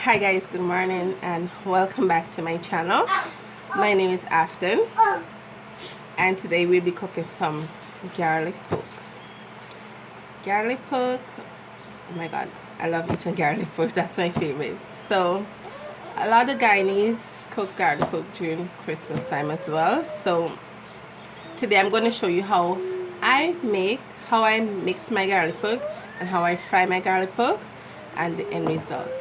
Hi guys, good morning and welcome back to my channel. My name is Afton and today we'll be cooking some garlic pork. Garlic pork, oh my god, I love eating garlic pork, that's my favorite. So a lot of Guyanese cook garlic pork during Christmas time as well. So today I'm going to show you how I mix my garlic pork and how I fry my garlic pork and the end results.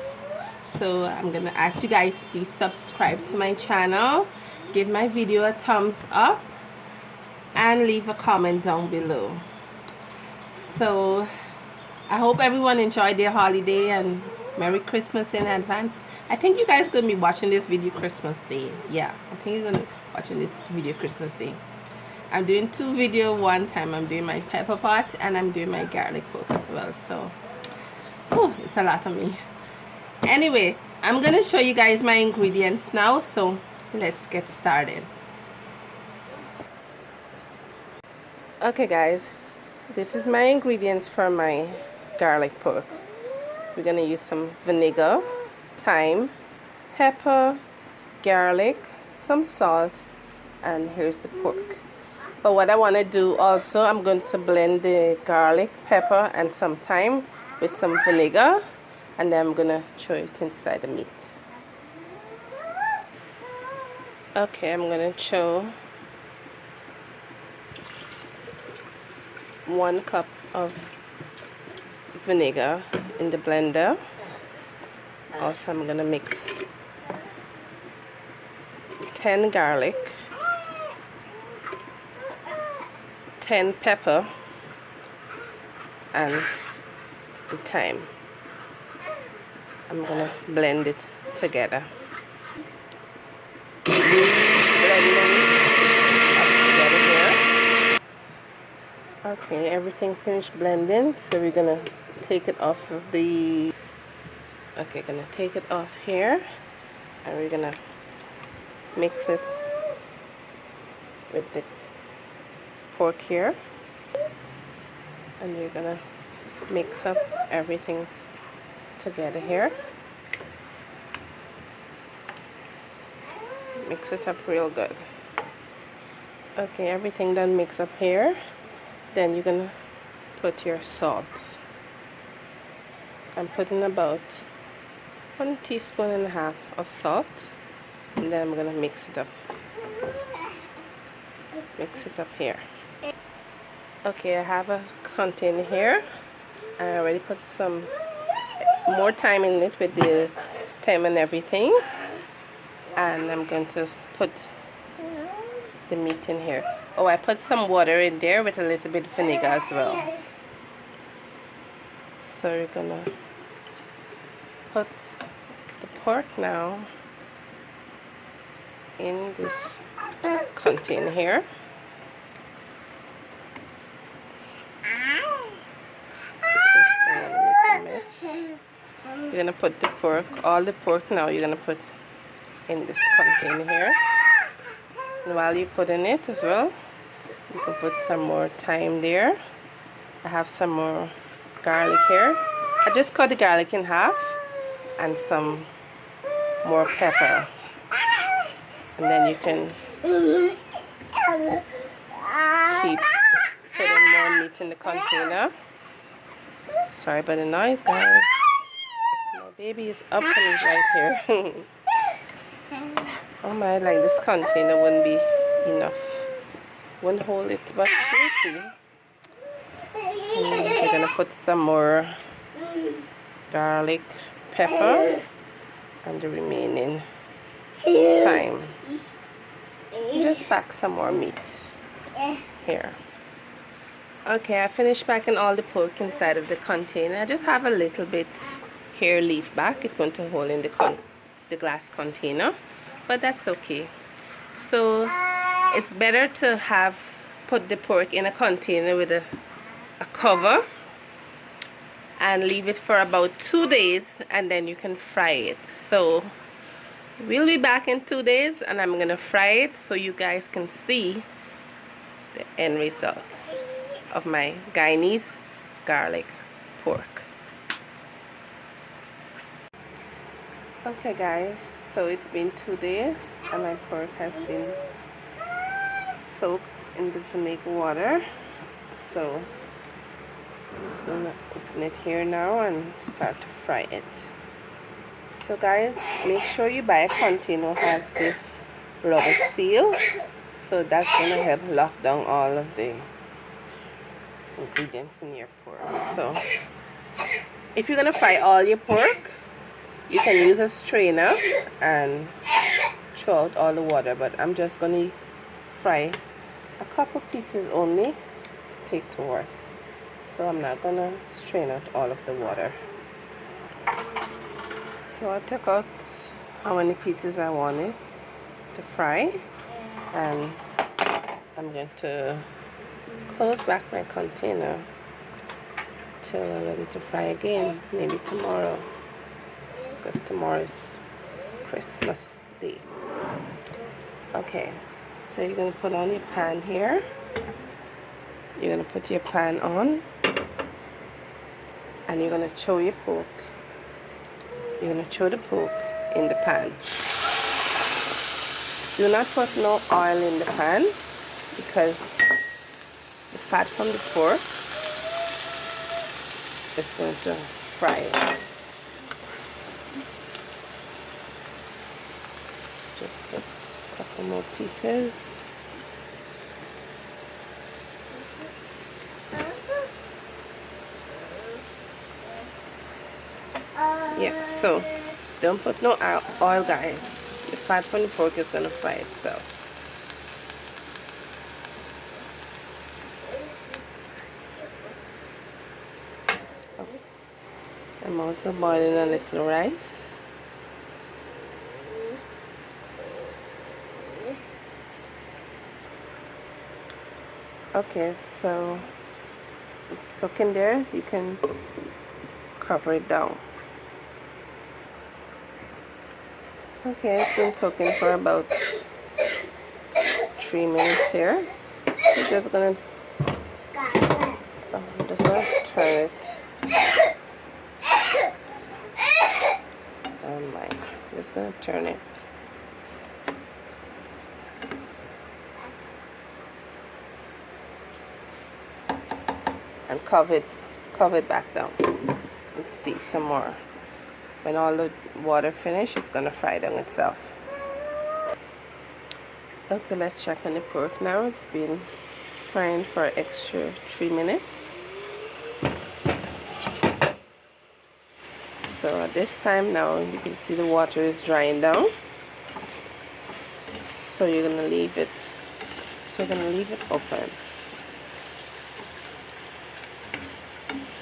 So I'm gonna ask you guys to please subscribe to my channel, give my video a thumbs up, and leave a comment down below. So I hope everyone enjoyed their holiday and Merry Christmas in advance. I think you guys gonna be watching this video Christmas Day. Yeah, I think you're gonna be watching this video Christmas Day. I'm doing two videos one time. I'm doing my pepper pot and I'm doing my garlic pork as well. So it's a lot of me. Anyway, I'm gonna show you guys my ingredients now, so let's get started. Okay guys, this is my ingredients for my garlic pork. We're gonna use some vinegar, thyme, pepper, garlic, some salt, and here's the pork. But what I want to do also, I'm going to blend the garlic, pepper, and some thyme with some vinegar, and then I'm gonna throw it inside the meat. Okay, I'm gonna throw 1 cup of vinegar in the blender. Also, I'm gonna mix 10 garlic, 10 pepper, and the thyme. I'm gonna blend it together. Okay, everything finished blending, so we're gonna take it off of the. Okay, gonna take it off here, and we're gonna mix it with the pork here, and we're gonna mix up everything together here. Mix it up real good. Okay, everything done mix up here. Then you're gonna put your salt. I'm putting about 1.5 teaspoons of salt, and then I'm gonna mix it up. Mix it up here. Okay, I have a container here. I already put some more thyme in it with the stem and everything, and I'm going to put the meat in here. Oh, I put some water in there with a little bit of vinegar as well. So we're gonna put the pork now in this container here. You're gonna put the pork, all the pork now you're gonna put in this container here. And while you're putting it as well, you can put some more thyme there. I have some more garlic here. I just cut the garlic in half, and some more pepper. And then you can keep putting more meat in the container. Sorry about the noise, guys. My baby is up and he's right here. Oh my, like this container wouldn't be enough. Wouldn't hold it, but we'll see. And we're gonna put some more garlic, pepper, and the remaining thyme. Just pack some more meat here. Okay, I finished packing all the pork inside of the container. I just have a little bit here leaf back. It's going to hold in the glass container, but that's okay. So it's better to put the pork in a container with a cover and leave it for about 2 days, and then you can fry it. So we'll be back in 2 days, and I'm gonna fry it so you guys can see the end results of my Guyanese garlic pork. Okay guys, so it's been 2 days and my pork has been soaked in the vinegar water. So I'm just gonna open it here now and start to fry it. So guys, make sure you buy a container that has this rubber seal, so that's gonna help lock down all of the ingredients in your pork. So if you're gonna fry all your pork, you can use a strainer and throw out all the water, but I'm just gonna fry a couple pieces only to take to work, so I'm not gonna strain out all of the water. So I took out how many pieces I wanted to fry, and I'm going to close back my container till I'm ready to fry again, maybe tomorrow, because tomorrow is Christmas Day. Okay, so you're going to put on your pan here. You're going to put your pan on, and you're going to throw your pork. You're going to throw the pork in the pan. Do not put no oil in the pan, because the fat from the pork is going to fry it. Just put a couple more pieces. Yeah, so don't put no oil, guys. The fat from the pork is going to fry itself. I'm also boiling a little rice. Okay, so it's cooking there. You can cover it down. Okay, it's been cooking for about 3 minutes here. I'm just gonna turn it. Oh my! I'm just gonna turn it. And cover it back down and steep some more. When all the water finishes, it's gonna fry down itself. Okay, let's check on the pork now. It's been frying for an extra 3 minutes. So at this time now, you can see the water is drying down. So you're gonna leave it. So you're gonna leave it open.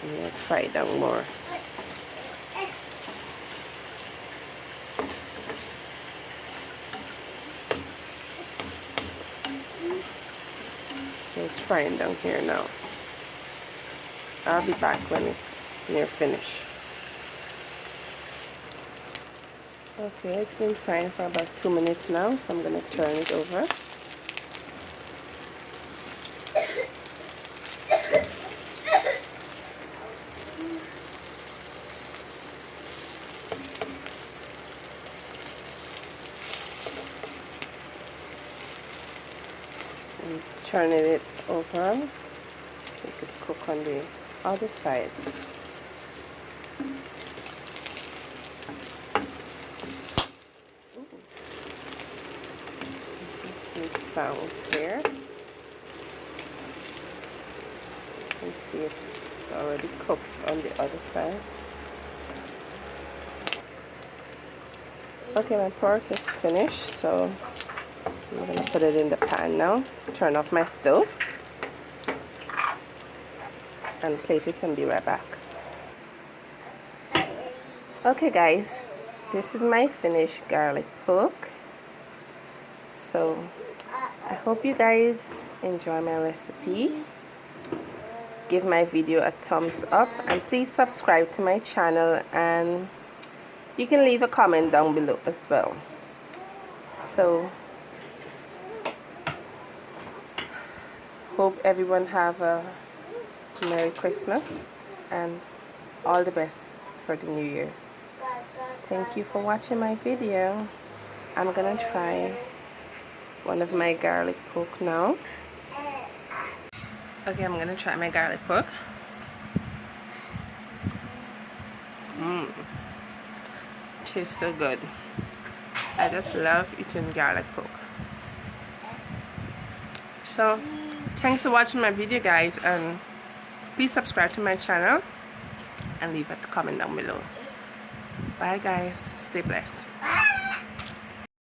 And let it fry down more. So it's frying down here now. I'll be back when it's near finish. Okay, it's been frying for about 2 minutes now, so I'm going to turn it over. And turning it over, it could cook on the other side. Sounds here. You can see it's already cooked on the other side. Okay, my pork is finished, so I'm going to put it in the pan now. Turn off my stove and plate it and be right back. Okay guys, this is my finished garlic pork. So I hope you guys enjoy my recipe. Give my video a thumbs up and please subscribe to my channel, and you can leave a comment down below as well. So hope everyone have a Merry Christmas and all the best for the new year. Thank you for watching my video. I'm gonna try one of my garlic pork now. Okay, I'm gonna try my garlic pork. Tastes so good. I just love eating garlic pork. So thanks for watching my video, guys, and please subscribe to my channel and leave a comment down below. Bye guys, stay blessed.